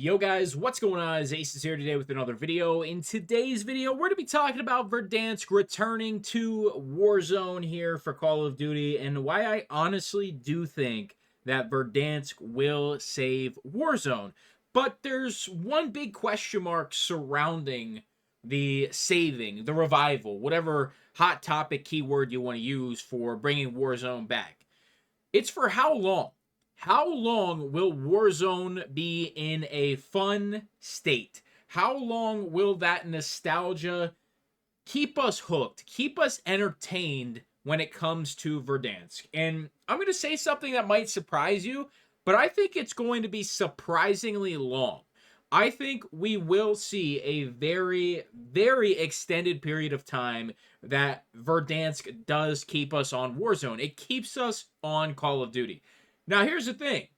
Yo guys, what's going on? It's Aces here today with another video. In today's video, we're going to be talking about Verdansk returning to Warzone here for Call of Duty and why I honestly do think that Verdansk will save Warzone. But there's one big question mark surrounding the saving, the revival, whatever hot topic keyword you want to use for bringing Warzone back. It's for how long? How long will Warzone be in a fun state? How long will that nostalgia keep us hooked, keep us entertained when it comes to Verdansk? And I'm going to say something that might surprise you, but I think it's going to be surprisingly long. I think we will see a very, very extended period of time that Verdansk does keep us on Warzone. It keeps us on Call of Duty. Now, here's the thing.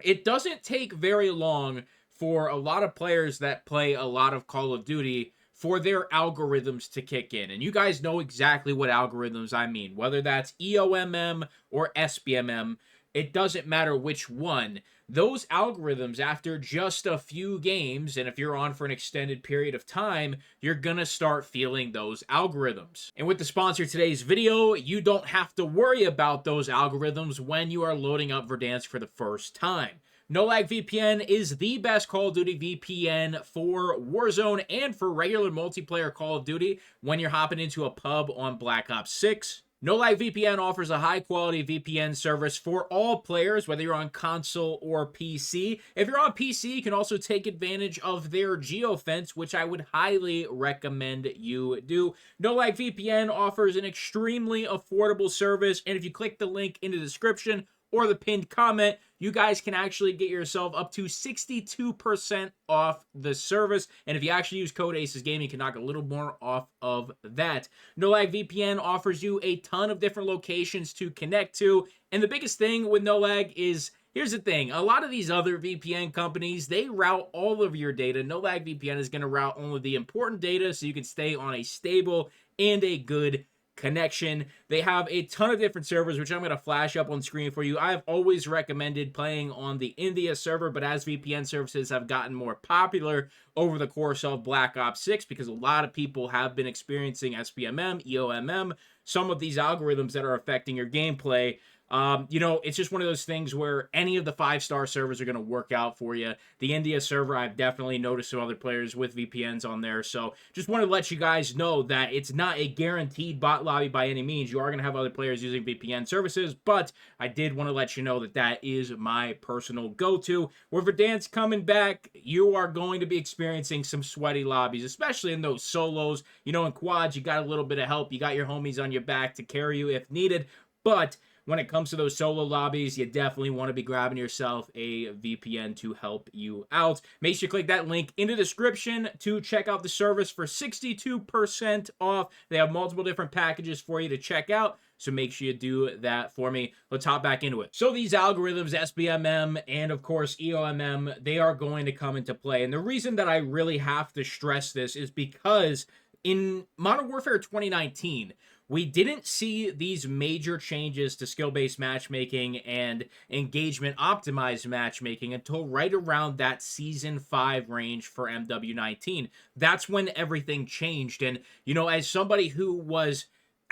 It doesn't take very long for a lot of players that play a lot of Call of Duty for their algorithms to kick in. And you guys know exactly what algorithms I mean. Whether that's EOMM or SBMM, it doesn't matter which one. Those algorithms, after just a few games, and if you're on for an extended period of time, you're gonna start feeling those algorithms. And with the sponsor of today's video, you don't have to worry about those algorithms when you are loading up Verdansk for the first time. NoLagVPN is the best Call of Duty VPN for Warzone and for regular multiplayer Call of Duty when you're hopping into a pub on Black Ops 6. NoLagVPN offers a high-quality VPN service for all players, whether you're on console or PC. If you're on PC, you can also take advantage of their Geofence, which I would highly recommend you do. NoLagVPN offers an extremely affordable service, and if you click the link in the description or the pinned comment, you guys can actually get yourself up to 62% off the service. And if you actually use code ACESGAMING, you can knock a little more off of that. NoLagVPN offers you a ton of different locations to connect to. And the biggest thing with NoLag is, here's the thing. A lot of these other VPN companies, they route all of your data. NoLagVPN is going to route only the important data so you can stay on a stable and a good connection. They have a ton of different servers, which I'm going to flash up on screen for you. I've always recommended playing on the India server, but as VPN services have gotten more popular over the course of Black Ops 6, because a lot of people have been experiencing SBMM, EOMM, some of these algorithms that are affecting your gameplay, it's just one of those things where any of the 5-star servers are going to work out for you. The India server, I've definitely noticed some other players with VPNs on there. So just want to let you guys know that it's not a guaranteed bot lobby by any means. You are going to have other players using VPN services, but I did want to let you know that that is my personal go-to. With Verdansk coming back, you are going to be experiencing some sweaty lobbies, especially in those solos. In quads, you got a little bit of help. You got your homies on your back to carry you if needed, but when it comes to those solo lobbies, you definitely want to be grabbing yourself a VPN to help you out. Make sure you click that link in the description to check out the service for 62% off. They have multiple different packages for you to check out, so make sure you do that for me. Let's hop back into it. So these algorithms, SBMM and of course EOMM, they are going to come into play. And the reason that I really have to stress this is because in Modern Warfare 2019, we didn't see these major changes to skill-based matchmaking and engagement-optimized matchmaking until right around that Season 5 range for MW19. That's when everything changed. And, as somebody who was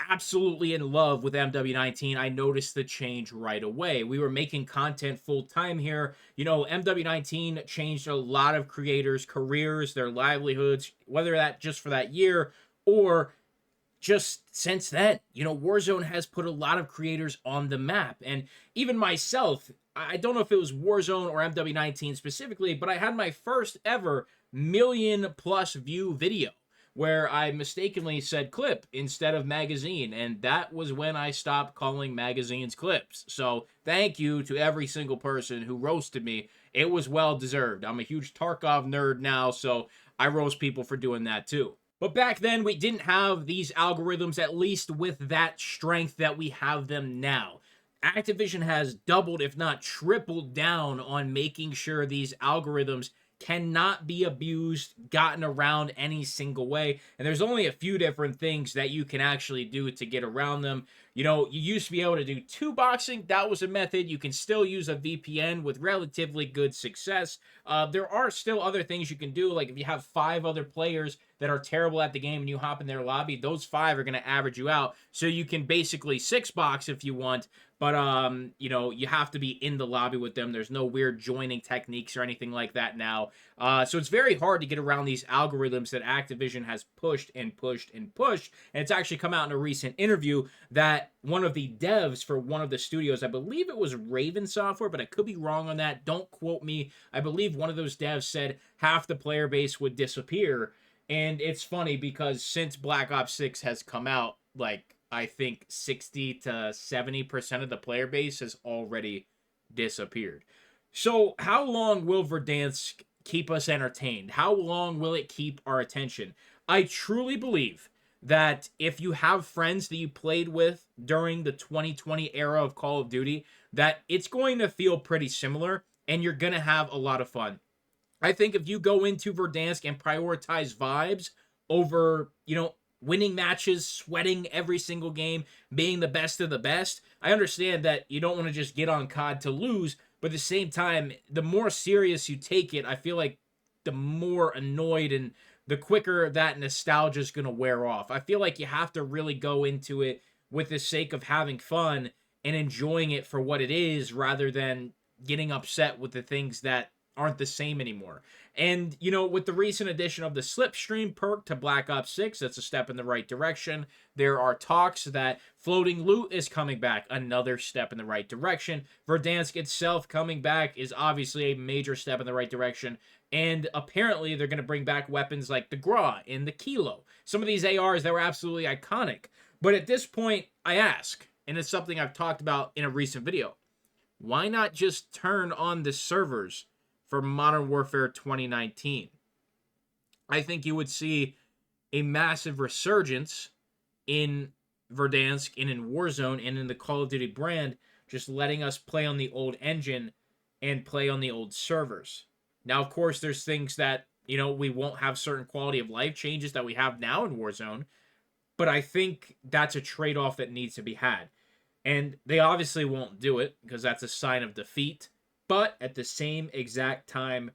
absolutely in love with MW19, I noticed the change right away. We were making content full-time here. MW19 changed a lot of creators' careers, their livelihoods, whether that just for that year or just since then. Warzone has put a lot of creators on the map. And even myself, I don't know if it was Warzone or MW19 specifically, but I had my first ever million-plus view video where I mistakenly said clip instead of magazine, and that was when I stopped calling magazines clips. So thank you to every single person who roasted me. It was well-deserved. I'm a huge Tarkov nerd now, so I roast people for doing that too. But back then, we didn't have these algorithms, at least with that strength that we have them now. Activision has doubled, if not tripled down on making sure these algorithms cannot be abused, gotten around any single way. And there's only a few different things that you can actually do to get around them. You know, you used to be able to do two boxing. That was a method. You can still use a VPN with relatively good success. There are still other things you can do. Like if you have 5 other players that are terrible at the game and you hop in their lobby, those 5 are going to average you out. So you can basically 6 box if you want. But you know, you have to be in the lobby with them. There's no weird joining techniques or anything like that now. So it's very hard to get around these algorithms that Activision has pushed and pushed and pushed. And it's actually come out in a recent interview that one of the devs for one of the studios, I believe it was Raven Software, but I could be wrong on that. Don't quote me. I believe one of those devs said half the player base would disappear. And it's funny because since Black Ops 6 has come out, like, I think 60 to 70% of the player base has already disappeared. So how long will Verdansk keep us entertained? How long will it keep our attention? I truly believe that if you have friends that you played with during the 2020 era of Call of Duty, that it's going to feel pretty similar and you're going to have a lot of fun. I think if you go into Verdansk and prioritize vibes over, you know, winning matches, sweating every single game, being the best of the best, I understand that you don't want to just get on COD to lose, but at the same time, the more serious you take it, I feel like the more annoyed and the quicker that nostalgia is going to wear off. I feel like you have to really go into it with the sake of having fun and enjoying it for what it is rather than getting upset with the things that aren't the same anymore. And, you know, with the recent addition of the Slipstream perk to Black Ops 6, that's a step in the right direction. There are talks that floating loot is coming back, another step in the right direction. Verdansk itself coming back is obviously a major step in the right direction. And apparently they're going to bring back weapons like the Gra and the Kilo. Some of these ARs that were absolutely iconic. But at this point, I ask, and it's something I've talked about in a recent video, why not just turn on the servers for Modern Warfare 2019? I think you would see a massive resurgence in Verdansk and in Warzone and in the Call of Duty brand, just letting us play on the old engine and play on the old servers. Now, of course, there's things that, you know, we won't have certain quality of life changes that we have now in Warzone, but I think that's a trade-off that needs to be had. And they obviously won't do it because that's a sign of defeat. But at the same exact time,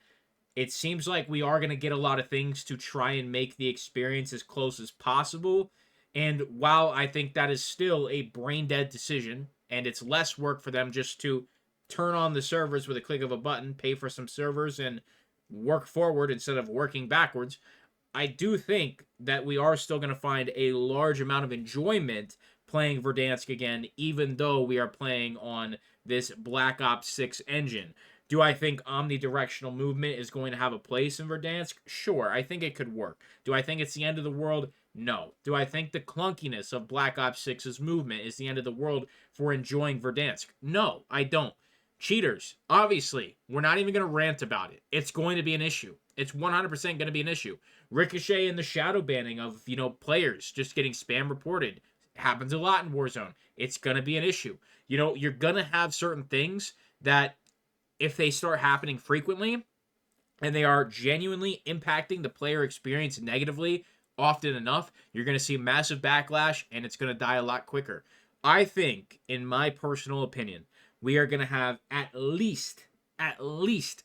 it seems like we are going to get a lot of things to try and make the experience as close as possible. And while I think that is still a brain-dead decision, and it's less work for them just to turn on the servers with a click of a button, pay for some servers, and work forward instead of working backwards, I do think that we are still going to find a large amount of enjoyment playing Verdansk again, even though we are playing on this Black Ops 6 engine. Do I think omnidirectional movement is going to have a place in Verdansk? Sure, I think it could work. Do I think it's the end of the world? No. Do I think the clunkiness of Black Ops 6's movement is the end of the world for enjoying Verdansk? No, I don't. Cheaters, obviously, we're not even going to rant about it. It's going to be an issue. It's 100% going to be an issue. Ricochet and the shadow banning of, you know, players just getting spam reported happens a lot in Warzone. It's going to be an issue. You know, you're going to have certain things that if they start happening frequently and they are genuinely impacting the player experience negatively often enough, you're going to see massive backlash and it's going to die a lot quicker. I think, in my personal opinion, we are going to have at least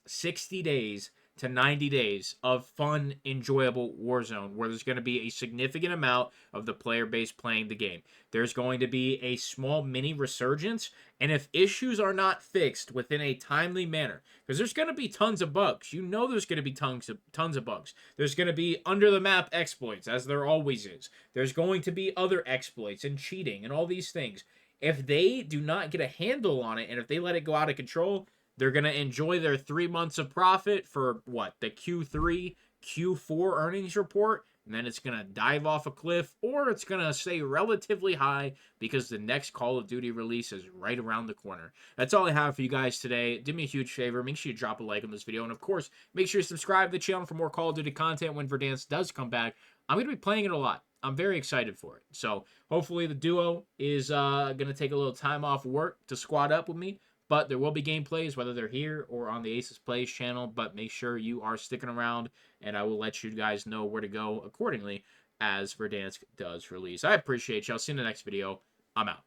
60 days to 90 days of fun, enjoyable Warzone where there's going to be a significant amount of the player base playing the game. There's going to be a small mini resurgence, and if issues are not fixed within a timely manner, because there's going to be tons of bugs. You know there's going to be tons of bugs. There's going to be under-the-map exploits, as there always is. There's going to be other exploits and cheating and all these things. If they do not get a handle on it, and if they let it go out of control, they're going to enjoy their 3 months of profit for, what, the Q3, Q4 earnings report, and then it's going to dive off a cliff, or it's going to stay relatively high because the next Call of Duty release is right around the corner. That's all I have for you guys today. Do me a huge favor. Make sure you drop a like on this video, and of course, make sure you subscribe to the channel for more Call of Duty content when Verdansk does come back. I'm going to be playing it a lot. I'm very excited for it. So hopefully the duo is going to take a little time off work to squad up with me. But there will be gameplays, whether they're here or on the Aces Plays channel. But make sure you are sticking around, and I will let you guys know where to go accordingly as Verdansk does release. I appreciate y'all. See you in the next video. I'm out.